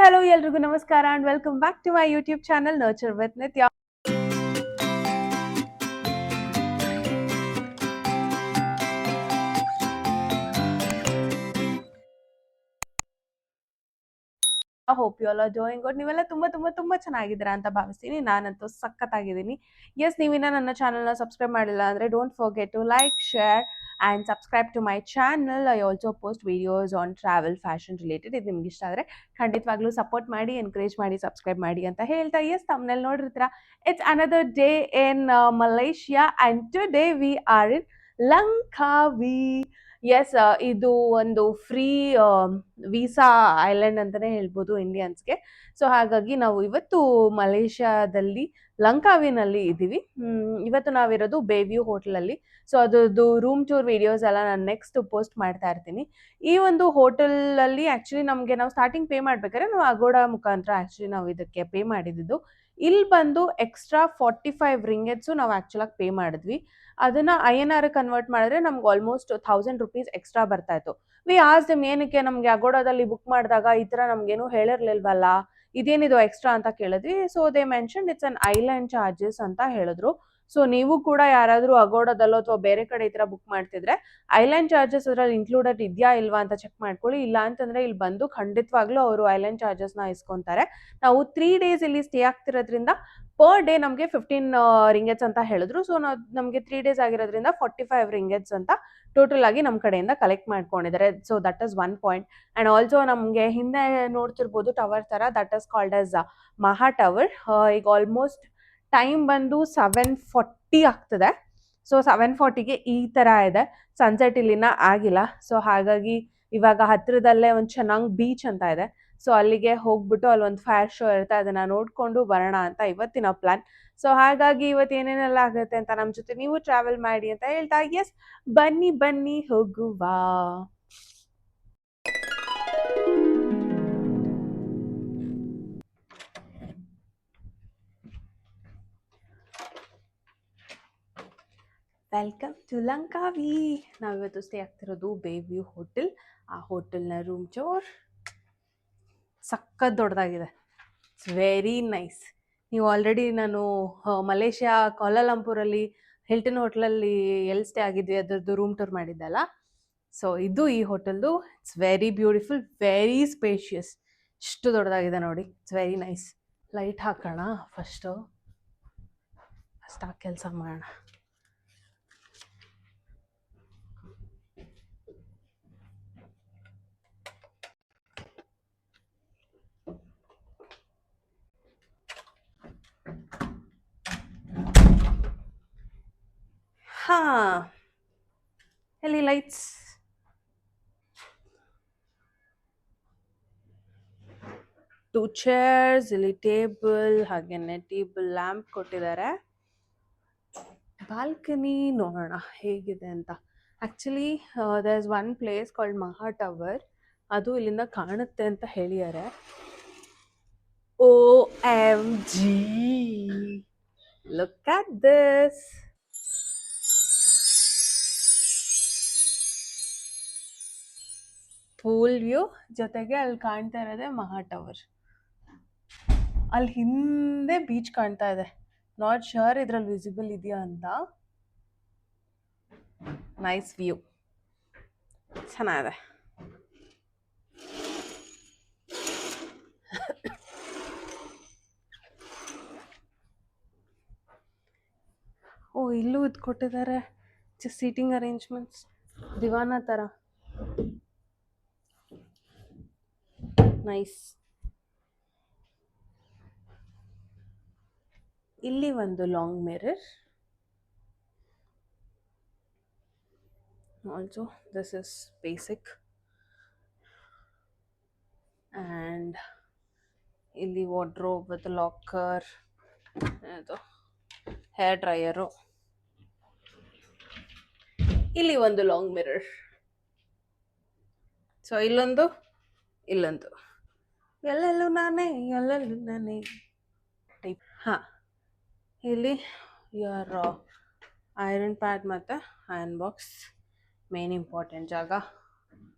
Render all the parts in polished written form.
Hello, ಎಲ್ರಿಗೂ ನಮಸ್ಕಾರ and welcome back to my YouTube channel Nurture with Nitya. I hope you all are doing good. ನೀವೆಲ್ಲ ತುಂಬಾ ಚೆನ್ನಾಗಿದ್ದೀರಾ ಅಂತ ಭಾವಿಸ್ತೀನಿ. ನಾನಂತೂ ಸಖತ್ತಾಗಿದ್ದೀನಿ. Yes, ನೀವಿನ್ನ ನನ್ನ ಚಾನೆಲ್ನ ಸಬ್ಸ್ಕ್ರೈಬ್ ಮಾಡಿಲ್ಲ ಅಂದರೆ don't forget to like, share and subscribe to my channel. I also post videos on travel, fashion related. ಇದು ನಿಮ್ಗೆ ಇಷ್ಟ ಆದರೆ ಖಂಡಿತವಾಗ್ಲೂ ಸಪೋರ್ಟ್ ಮಾಡಿ, ಎನ್ಕರೇಜ್ ಮಾಡಿ, ಸಬ್ಸ್ಕ್ರೈಬ್ ಮಾಡಿ ಅಂತ ಹೇಳ್ತಾ ಎಸ್ ತಮ್ಮನೇಲಿ ನೋಡಿರ್ತೀರಾ. It's another day in Malaysia and today we are in Langkawi. Yes ಇದು ಒಂದು ಫ್ರೀ ವೀಸಾ ಐಲ್ಯಾಂಡ್ ಅಂತಲೇ ಹೇಳ್ಬೋದು ಇಂಡಿಯನ್ಸ್ಗೆ. ಸೊ ಹಾಗಾಗಿ ನಾವು ಇವತ್ತು ಮಲೇಷ್ಯಾದಲ್ಲಿ ಲಂಕಾವಿನಲ್ಲಿ ಇದ್ದೀವಿ. ಇವತ್ತು ನಾವಿರೋದು ಬೇವ್ಯೂ ಹೋಟೆಲಲ್ಲಿ. ಸೊ ಅದ್ರದ್ದು ರೂಮ್ ಟೂರ್ ವಿಡಿಯೋಸ್ ಎಲ್ಲ ನಾನು ನೆಕ್ಸ್ಟ್ ಪೋಸ್ಟ್ ಮಾಡ್ತಾ ಇರ್ತೀನಿ. ಈ ಒಂದು ಹೋಟೆಲಲ್ಲಿ ಆ್ಯಕ್ಚುಲಿ ನಾವು ಸ್ಟಾರ್ಟಿಂಗ್ ಪೇ ಮಾಡ್ಬೇಕಾದ್ರೆ ನಾವು ಅಗೋಡಾ ಮುಖಾಂತರ ಆ್ಯಕ್ಚುಲಿ ನಾವು ಇದಕ್ಕೆ ಪೇ ಮಾಡಿದ್ದು. ಇಲ್ಲಿ ಬಂದು ಎಕ್ಸ್ಟ್ರಾ 45 ರಿಂಗೆಟ್ಸು ನಾವು ಆ್ಯಕ್ಚುಲಾಗಿ ಪೇ ಮಾಡಿದ್ವಿ. ಅದನ್ನ INR ಕನ್ವರ್ಟ್ ಮಾಡಿದ್ರೆ ನಮ್ಗೆ ಆಲ್ಮೋಸ್ಟ್ 1000 rupees ಎಕ್ಸ್ಟ್ರಾ ಬರ್ತಾ ಇತ್ತು. ವಿ ಆಸ್ಕ್ಡ್ ದೆಮ್ ಏನಕ್ಕೆ ನಮಗೆ ಅಗೋಡಾದಲ್ಲಿ ಬುಕ್ ಮಾಡಿದಾಗ ಈ ಥರ ನಮ್ಗೇನು ಹೇಳಿರ್ಲಿಲ್ವಲ್ಲ, ಇದೇನಿದು ಎಕ್ಸ್ಟ್ರಾ ಅಂತ ಕೇಳಿದ್ವಿ. So they mention it's an island charges ಅಂತ ಹೇಳಿದ್ರು. ಸೊ ನೀವು ಕೂಡ ಯಾರಾದರೂ ಅಗೋಡಾದಲ್ಲೋ ಅಥವಾ ಬೇರೆ ಕಡೆ ಈ ಥರ ಬುಕ್ ಮಾಡ್ತಿದ್ರೆ ಐಲ್ಯಾಂಡ್ ಚಾರ್ಜಸ್ ಅದರಲ್ಲಿ ಇನ್ಕ್ಲೂಡೆಡ್ ಇದೆಯಾ ಇಲ್ವಾ ಅಂತ ಚೆಕ್ ಮಾಡ್ಕೊಳ್ಳಿ. ಇಲ್ಲ ಅಂತಂದರೆ ಇಲ್ಲಿ ಬಂದು ಖಂಡಿತವಾಗ್ಲೂ ಅವರು ಐಲ್ಯಾಂಡ್ ಚಾರ್ಜಸ್ನ ಇಸ್ಕೊತಾರೆ. ನಾವು 3 days ಇಲ್ಲಿ ಸ್ಟೇ ಆಗ್ತಿರೋದ್ರಿಂದ ಪರ್ ಡೇ ನಮಗೆ 15 ರಿಂಗೆಟ್ಸ್ ಅಂತ ಹೇಳಿದ್ರು. ಸೊ ನಮಗೆ 3 days ಆಗಿರೋದ್ರಿಂದ 45 ರಿಂಗೆಟ್ಸ್ ಅಂತ ಟೋಟಲ್ ಆಗಿ ನಮ್ಮ ಕಡೆಯಿಂದ ಕಲೆಕ್ಟ್ ಮಾಡ್ಕೊಂಡಿದ್ದಾರೆ. So that is one point. And also ನಮಗೆ ಹಿಂದೆ ನೋಡ್ತಿರ್ಬೋದು ಟವರ್ ಥರ, ದಟ್ ಇಸ್ ಕಾಲ್ಡ್ ಆಸ್ ಮಹಾ ಟವರ್. ಈಗ ಆಲ್ಮೋಸ್ಟ್ ಟೈಮ್ ಬಂದು 7:40 ಆಗ್ತದೆ. ಸೊ 7:40ಗೆ ಈ ಥರ ಇದೆ. ಸನ್ಸೆಟ್ ಇಲ್ಲಿನ ಆಗಿಲ್ಲ. ಸೊ ಹಾಗಾಗಿ ಇವಾಗ ಹತ್ತಿರದಲ್ಲೇ ಒಂದು ಚೆನ್ನಾಗಿ ಬೀಚ್ ಅಂತ ಇದೆ. ಸೊ ಅಲ್ಲಿಗೆ ಹೋಗ್ಬಿಟ್ಟು ಅಲ್ಲೊಂದು ಫೈರ್ ಶೋ ಇರುತ್ತೆ, ಅದನ್ನ ನೋಡ್ಕೊಂಡು ಬರೋಣ ಅಂತ ಇವತ್ತಿನ ಪ್ಲಾನ್. ಸೊ ಹಾಗಾಗಿ ಇವತ್ತು ಏನೇನೆಲ್ಲ ಆಗುತ್ತೆ ಅಂತ ನಮ್ಮ ಜೊತೆ ನೀವು ಟ್ರಾವೆಲ್ ಮಾಡಿ ಅಂತ ಹೇಳ್ತಾ ಎಸ್ ಬನ್ನಿ ಹೋಗುವ. Welcome to ಲಂಕಾವಿ. ನಾವಿವತ್ತು ಸ್ಟೇ ಆಗ್ತಿರೋದು ಬೇವ್ಯೂ ಹೋಟೆಲ್. ಆ ಹೋಟೆಲ್ನ ರೂಮ್ ಟೂರ್ ಸಖತ್ ದೊಡ್ಡದಾಗಿದೆ. It's very nice. ನೀವು ಆಲ್ರೆಡಿ ನಾನು ಮಲೇಷ್ಯಾ ಕೌಲಾಲಂಪುರಲ್ಲಿ ಹಿಲ್ಟನ್ ಹೋಟ್ಲಲ್ಲಿ ಎಲ್ಲಿ ಸ್ಟೇ ಆಗಿದ್ವಿ ಅದರದ್ದು ರೂಮ್ ಟೂರ್ ಮಾಡಿದ್ದಲ್ಲ. ಸೊ ಇದು ಈ ಹೋಟೆಲ್ದು. It's very beautiful, very spacious. ಇಷ್ಟು ದೊಡ್ಡದಾಗಿದೆ ನೋಡಿ. It's very nice. ಲೈಟ್ ಹಾಕೋಣ ಫಸ್ಟು, ಆ ಕೆಲಸ ಮಾಡೋಣ. ಎಲ್ಲಿ ಲೈಟ್ಸ್? ಟೂ ಚೇರ್ಸ್, ಇಲ್ಲಿ ಟೇಬಲ್, ಹಾಗೇನೆ ಟೇಬಲ್ ಲ್ಯಾಂಪ್ ಕೊಟ್ಟಿದ್ದಾರೆ. ಬಾಲ್ಕನಿ ನೋಡೋಣ ಹೇಗಿದೆ ಅಂತ. Actually there is one place called Maha tower, ಅದು ಇಲ್ಲಿಂದ ಕಾಣುತ್ತೆ ಅಂತ ಹೇಳಿದ್ದಾರೆ. OMG, look at this. Pool view ಜೊತೆಗೆ ಅಲ್ಲಿ ಕಾಣ್ತಾ ಇರೋದೆ ಮಹಾ ಟವರ್. ಅಲ್ಲಿ ಹಿಂದೆ ಬೀಚ್ ಕಾಣ್ತಾ ಇದೆ. ನಾಟ್ ಶ್ಯೂರ್ ಇದ್ರಲ್ಲಿ ವಿಸಿಬಲ್ ಇದೆಯಾ ಅಂತ. ನೈಸ್ ವ್ಯೂ, ಚೆನ್ನಾಗಿದೆ. ಇಲ್ಲೂ ಇದು ಕೊಟ್ಟಿದ್ದಾರೆ, ಸೀಟಿಂಗ್ ಅರೇಂಜ್ಮೆಂಟ್ಸ್, ದಿವಾನ ಥರ. ನೈಸ್. ಇಲ್ಲಿ ಒಂದು long mirror. Also this is basic. And ಇಲ್ಲಿ ವಾರ್ಡ್ರೋಬ್ ವಿತ್ ಲಾಕರ್, ಅದು ಹೇರ್ ಡ್ರೈಯರು. ಇಲ್ಲಿ ಒಂದು ಲಾಂಗ್ ಮಿರರ್. ಸೊ ಇಲ್ಲೊಂದು ಎಲ್ಲೆಲ್ಲೂ ನಾನೇ ಟೈಪ್. ಇಲ್ಲಿ ಯುವರ್ ಐರನ್ ಪ್ಯಾಡ್ ಮತ್ತು ಐರನ್ ಬಾಕ್ಸ್, ಮೇನ್ ಇಂಪಾರ್ಟೆಂಟ್ ಜಾಗ.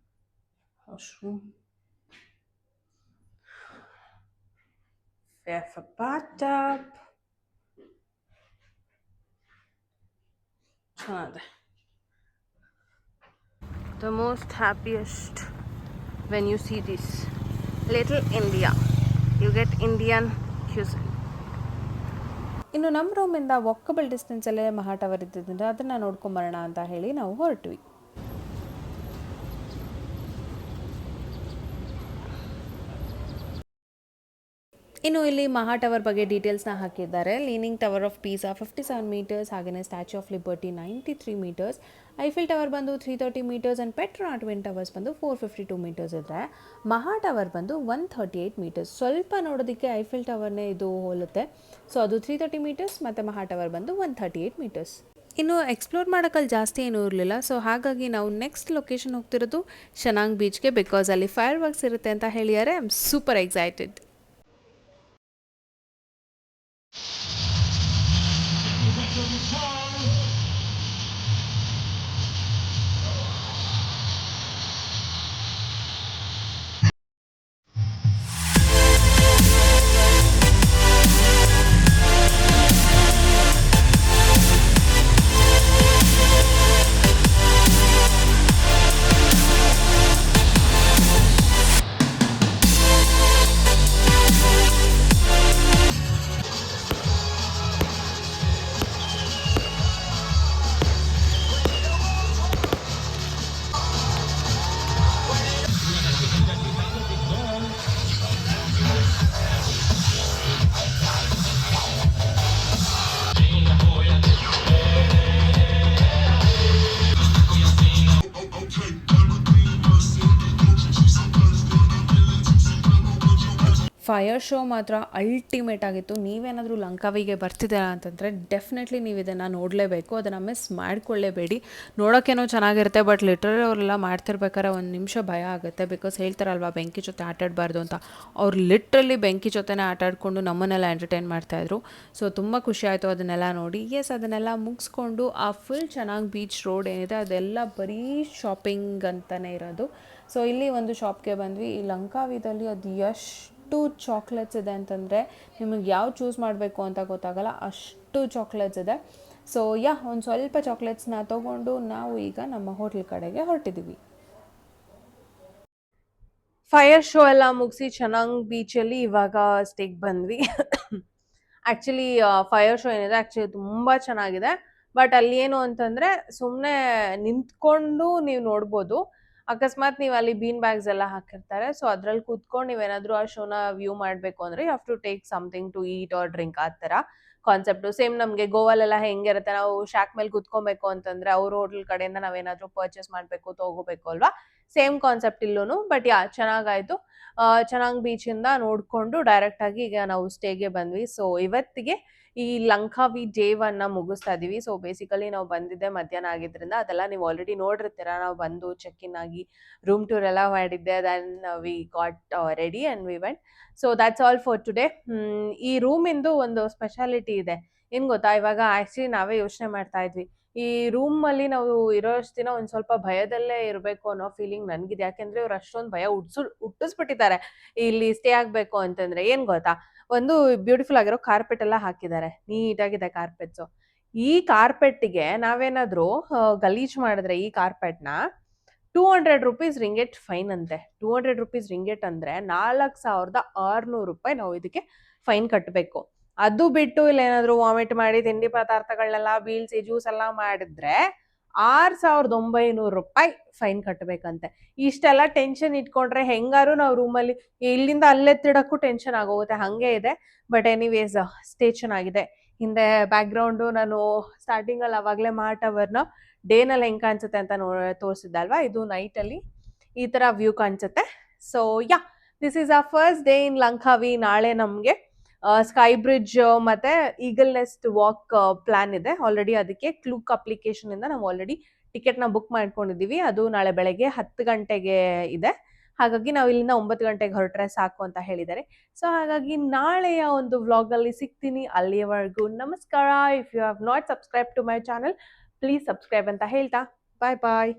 Washroom. We have a bathtub. ಚೆನ್ನಾಗಿದೆ. The most happiest when you see this little India. You get Indian cuisine. ಇನ್ನು ನಮ್ಮ ರೂಮಿಂದ ವಾಕಬಲ್ ಡಿಸ್ಟೆನ್ಸಲ್ಲೇ ಮಹಾ ಟವರ್ ಇದ್ದಿದ್ದರಿಂದ ಅದನ್ನು ನೋಡ್ಕೊಂಬರೋಣ ಅಂತ ಹೇಳಿ ನಾವು ಹೊರಟ್ವಿ. ಇನ್ನು ಇಲ್ಲಿ ಮಹಾ ಟವರ್ ಬಗ್ಗೆ ಡೀಟೇಲ್ಸ್ನ ಹಾಕಿದ್ದಾರೆ. Leaning Tower of Pisa 57 metres, ಹಾಗೆಯೇ Statue of Liberty 93 metres, Eiffel Tower ಬಂದು 330 metres and Petronas Twin Towers ಬಂದು 452 ಮೀಟರ್ಸ್ ಇದ್ದರೆ ಮಹಾ ಟವರ್ ಬಂದು 138 ಮೀಟರ್ಸ್. ಸ್ವಲ್ಪ ನೋಡೋದಕ್ಕೆ ಐಫಿಲ್ ಟವರ್ನೇ ಇದು ಹೋಲುತ್ತೆ. ಸೊ ಅದು 330 ಮೀಟರ್ಸ್ ಮತ್ತು ಮಹಾ ಟವರ್ ಬಂದು 138 ಮೀಟರ್ಸ್. ಇನ್ನು ಎಕ್ಸ್ಪ್ಲೋರ್ ಮಾಡೋಕ್ಕಲ್ಲಿ ಜಾಸ್ತಿ ಏನೂ ಇರಲಿಲ್ಲ. ಸೊ ಹಾಗಾಗಿ ನಾವು ನೆಕ್ಸ್ಟ್ ಲೊಕೇಶನ್ ಹೋಗ್ತಿರೋದು ಶನಾಂಗ್ ಬೀಚ್ಗೆ, ಬಿಕಾಸ್ ಅಲ್ಲಿ ಫೈರ್ ವರ್ಕ್ಸ್ ಇರುತ್ತೆ ಅಂತ ಹೇಳಿದ್ದಾರೆ. I am super excited. Fire show ಮಾತ್ರ ಅಲ್ಟಿಮೇಟ್ ಆಗಿತ್ತು. ನೀವೇನಾದರೂ ಲಂಕಾವಿಗೆ ಬರ್ತಿದ್ದೀರಾ ಅಂತಂದರೆ ಡೆಫಿನೆಟ್ಲಿ ನೀವು ಇದನ್ನು ನೋಡಲೇಬೇಕು, ಅದನ್ನು ಮಿಸ್ ಮಾಡಿಕೊಳ್ಳೇಬೇಡಿ. ನೋಡೋಕ್ಕೇನೋ ಚೆನ್ನಾಗಿರುತ್ತೆ, ಬಟ್ ಲಿಟ್ರಲಿ ಅವರೆಲ್ಲ ಮಾಡ್ತಿರ್ಬೇಕಾದ್ರೆ ಒಂದು ನಿಮಿಷ ಭಯ ಆಗುತ್ತೆ. ಬಿಕಾಸ್ ಹೇಳ್ತಾರಲ್ವ ಬೆಂಕಿ ಜೊತೆ ಆಟಾಡಬಾರ್ದು ಅಂತ, ಅವ್ರು ಲಿಟ್ರಲಿ ಬೆಂಕಿ ಜೊತೆನೇ ಆಟಾಡಿಕೊಂಡು ನಮ್ಮನ್ನೆಲ್ಲ ಎಂಟರ್ಟೈನ್ ಮಾಡ್ತಾಯಿದ್ರು. ಸೊ ತುಂಬ ಖುಷಿ ಆಯಿತು ಅದನ್ನೆಲ್ಲ ನೋಡಿ. ಎಸ್, ಅದನ್ನೆಲ್ಲ ಮುಗಿಸ್ಕೊಂಡು ಆ ಫುಲ್ ಚೆನ್ನಾಗಿ ಬೀಚ್ ರೋಡ್ ಏನಿದೆ ಅದೆಲ್ಲ ಬರೀ ಶಾಪಿಂಗ್ ಅಂತಲೇ ಇರೋದು. ಸೊ ಇಲ್ಲಿ ಒಂದು ಶಾಪ್ಗೆ ಬಂದ್ವಿ. ಈ ಲಂಕಾವಿದಲ್ಲಿ ಅದು ಎಷ್ಟು ಚಾಕ್ಲೇಟ್ಸ್ ಇದೆ ಅಂತಂದರೆ ನಿಮಗೆ ಯಾವ ಚೂಸ್ ಮಾಡಬೇಕು ಅಂತ ಗೊತ್ತಾಗಲ್ಲ, ಅಷ್ಟು ಚಾಕ್ಲೇಟ್ಸ್ ಇದೆ. ಸೊ ಒಂದು ಸ್ವಲ್ಪ ಚಾಕ್ಲೇಟ್ಸ್ನ ತೊಗೊಂಡು ನಾವು ಈಗ ನಮ್ಮ ಹೋಟ್ಲ್ ಕಡೆಗೆ ಹೊರಟಿದ್ದೀವಿ. ಫೈರ್ ಶೋ ಎಲ್ಲ ಮುಗಿಸಿ ಚೆನ್ನಾಗಿ ಬೀಚಲ್ಲಿ ಇವಾಗ ಸ್ಟೇಗೆ ಬಂದ್ವಿ. ಆ್ಯಕ್ಚುಲಿ ಫೈರ್ ಶೋ ಏನಿದೆ ಆ್ಯಕ್ಚುಲಿ ತುಂಬ ಚೆನ್ನಾಗಿದೆ. ಬಟ್ ಅಲ್ಲಿ ಏನು ಅಂತಂದರೆ ಸುಮ್ಮನೆ ನಿಂತ್ಕೊಂಡು ನೀವು ನೋಡ್ಬೋದು. ಅಕಸ್ಮಾತ್ ನೀವು ಅಲ್ಲಿ ಬೀನ್ ಬ್ಯಾಗ್ಸ್ ಎಲ್ಲ ಹಾಕಿರ್ತಾರೆ. ಸೊ ಅದ್ರಲ್ಲಿ ಕೂತ್ಕೊಂಡು ನೀವೇನಾದರೂ ಆ ಶೋನ ವ್ಯೂ ಮಾಡಬೇಕು ಅಂದರೆ you have to take something to eat or drink. ಆ ಥರ ಕಾನ್ಸೆಪ್ಟು ಸೇಮ್ ನಮಗೆ ಗೋವಾಲೆಲ್ಲ ಹೆಂಗಿರುತ್ತೆ, ನಾವು ಶಾಕ್ ಮೇಲೆ ಕೂತ್ಕೊಬೇಕು ಅಂತಂದರೆ ಅವ್ರ ಹೋಟ್ಲ್ ಕಡೆಯಿಂದ ನಾವೇನಾದರೂ ಪರ್ಚೇಸ್ ಮಾಡಬೇಕು ತೊಗೋಬೇಕು ಅಲ್ವಾ, ಸೇಮ್ ಕಾನ್ಸೆಪ್ಟ್ ಇಲ್ಲೂ. ಬಟ್ ಚೆನ್ನಾಗಾಯಿತು. ಚೆನ್ನಾಗಿ ಬೀಚಿಂದ ನೋಡಿಕೊಂಡು ಡೈರೆಕ್ಟಾಗಿ ಈಗ ನಾವು ಸ್ಟೇಗೆ ಬಂದ್ವಿ. ಸೊ ಇವತ್ತಿಗೆ ಈ ಲಂಕಾವಿ ಡೇ 1ನ ಮುಗಿಸ್ತಾ ಇದ್ದೀವಿ. ಸೊ ಬೇಸಿಕಲಿ ನಾವು ಬಂದಿದ್ದೆ ಮಧ್ಯಾಹ್ನ ಆಗಿದ್ದರಿಂದ ಅದೆಲ್ಲ ನೀವು ಆಲ್ರೆಡಿ ನೋಡಿರ್ತೀರ. ನಾವು ಬಂದು ಚೆಕ್ ಇನ್ ಆಗಿ ರೂಮ್ ಟೂರ್ ಎಲ್ಲ ಮಾಡಿದ್ದೆ. Then we got ready and we went. So that's all for today. ಈ ರೂಮಿಂದು ಒಂದು ಸ್ಪೆಷಾಲಿಟಿ ಇದೆ, ಏನು ಗೊತ್ತಾ? ಇವಾಗ ಆ್ಯಕ್ಚುಲಿ ನಾವೇ ಯೋಚನೆ ಮಾಡ್ತಾ ಇದ್ವಿ, ಈ ರೂಮಲ್ಲಿ ನಾವು ಇರೋಷ್ಟು ದಿನ ಒಂದು ಸ್ವಲ್ಪ ಭಯದಲ್ಲೇ ಇರಬೇಕು ಅನ್ನೋ ಫೀಲಿಂಗ್ ನನಗಿದೆ. ಯಾಕೆಂದರೆ ಇವ್ರು ಅಷ್ಟೊಂದು ಭಯ ಹುಟ್ಟಿಸ್ಬಿಟ್ಟಿದ್ದಾರೆ ಇಲ್ಲಿ ಸ್ಟೇ ಆಗಬೇಕು ಅಂತಂದರೆ. ಏನು ಗೊತ್ತಾ, ಒಂದು ಬ್ಯೂಟಿಫುಲ್ ಆಗಿರೋ ಕಾರ್ಪೆಟ್ ಎಲ್ಲ ಹಾಕಿದ್ದಾರೆ, ನೀಟಾಗಿದೆ ಕಾರ್ಪೆಟ್ಸು. ಈ ಕಾರ್ಪೆಟ್ಗೆ ನಾವೇನಾದರೂ ಗಲೀಜು ಮಾಡಿದ್ರೆ ಈ ಕಾರ್ಪೆಟ್ನ 200 ರೂಪೀಸ್ ರಿಂಗೆಟ್ ಫೈನ್ ಅಂತೆ. 200 ರೂಪೀಸ್ ರಿಂಗೆಟ್ ಅಂದರೆ 4600 ರೂಪಾಯಿ ನಾವು ಇದಕ್ಕೆ ಫೈನ್ ಕಟ್ಟಬೇಕು. ಅದು ಬಿಟ್ಟು ಇಲ್ಲೇನಾದರೂ ವಾಮಿಟ್ ಮಾಡಿ ತಿಂಡಿ ಪದಾರ್ಥಗಳನ್ನೆಲ್ಲ ಬೀಳ್ಸಿ ಜ್ಯೂಸ್ ಎಲ್ಲ ಮಾಡಿದ್ರೆ 6900 ರೂಪಾಯಿ ಫೈನ್ ಕಟ್ಟಬೇಕಂತೆ. ಇಷ್ಟೆಲ್ಲ ಟೆನ್ಷನ್ ಇಟ್ಕೊಂಡ್ರೆ ಹೆಂಗಾರು ನಾವು ರೂಮಲ್ಲಿ ಇಲ್ಲಿಂದ ಅಲ್ಲೆತ್ತಿಡಕ್ಕೂ ಟೆನ್ಷನ್ ಆಗೋಗುತ್ತೆ, ಹಾಗೆ ಇದೆ. ಬಟ್ ಎನಿವೇಸ್ ಸ್ಟೇ ಚೆನ್ನಾಗಿದೆ. ಹಿಂದೆ ಬ್ಯಾಕ್ಗ್ರೌಂಡು ನಾನು ಸ್ಟಾರ್ಟಿಂಗಲ್ಲಿ ಆವಾಗಲೇ ಮಹಾ ಟವರ್ನ ಡೇನಲ್ಲಿ ಹೆಂಗೆ ಕಾಣಿಸುತ್ತೆ ಅಂತ ತೋರಿಸಿದ್ದಲ್ವಾ, ಇದು ನೈಟಲ್ಲಿ ಈ ಥರ ವ್ಯೂ ಕಾಣಿಸುತ್ತೆ. ಸೊ ದಿಸ್ ಈಸ್ ಆ ಫಸ್ಟ್ ಡೇ ಇನ್ ಲಂಕಾವಿ. ನಾಳೆ ನಮಗೆ ಸ್ಕೈ ಬ್ರಿಡ್ಜ್ ಮತ್ತು ಈಗಲ್ ನೆಸ್ಟ್ ವಾಕ್ ಪ್ಲ್ಯಾನ್ ಇದೆ ಆಲ್ರೆಡಿ. ಅದಕ್ಕೆ ಕ್ಲೂಕ್ ಅಪ್ಲಿಕೇಶನಿಂದ ನಾವು ಆಲ್ರೆಡಿ ಟಿಕೆಟ್ನ ಬುಕ್ ಮಾಡ್ಕೊಂಡಿದ್ದೀವಿ. ಅದು ನಾಳೆ ಬೆಳಗ್ಗೆ 10 ಗಂಟೆಗೆ ಇದೆ. ಹಾಗಾಗಿ ನಾವು ಇಲ್ಲಿಂದ 9 ಗಂಟೆಗೆ ಹೊರಟ್ರೆ ಸಾಕು ಅಂತ ಹೇಳಿದ್ದಾರೆ. ಸೊ ಹಾಗಾಗಿ ನಾಳೆಯ ಒಂದು ವ್ಲಾಗಲ್ಲಿ ಸಿಗ್ತೀನಿ. ಅಲ್ಲಿಯವರೆಗೂ ನಮಸ್ಕಾರ. If you have not subscribe to my channel please subscribe ಅಂತ ಹೇಳ್ತಾ ಬಾಯ್ ಬಾಯ್.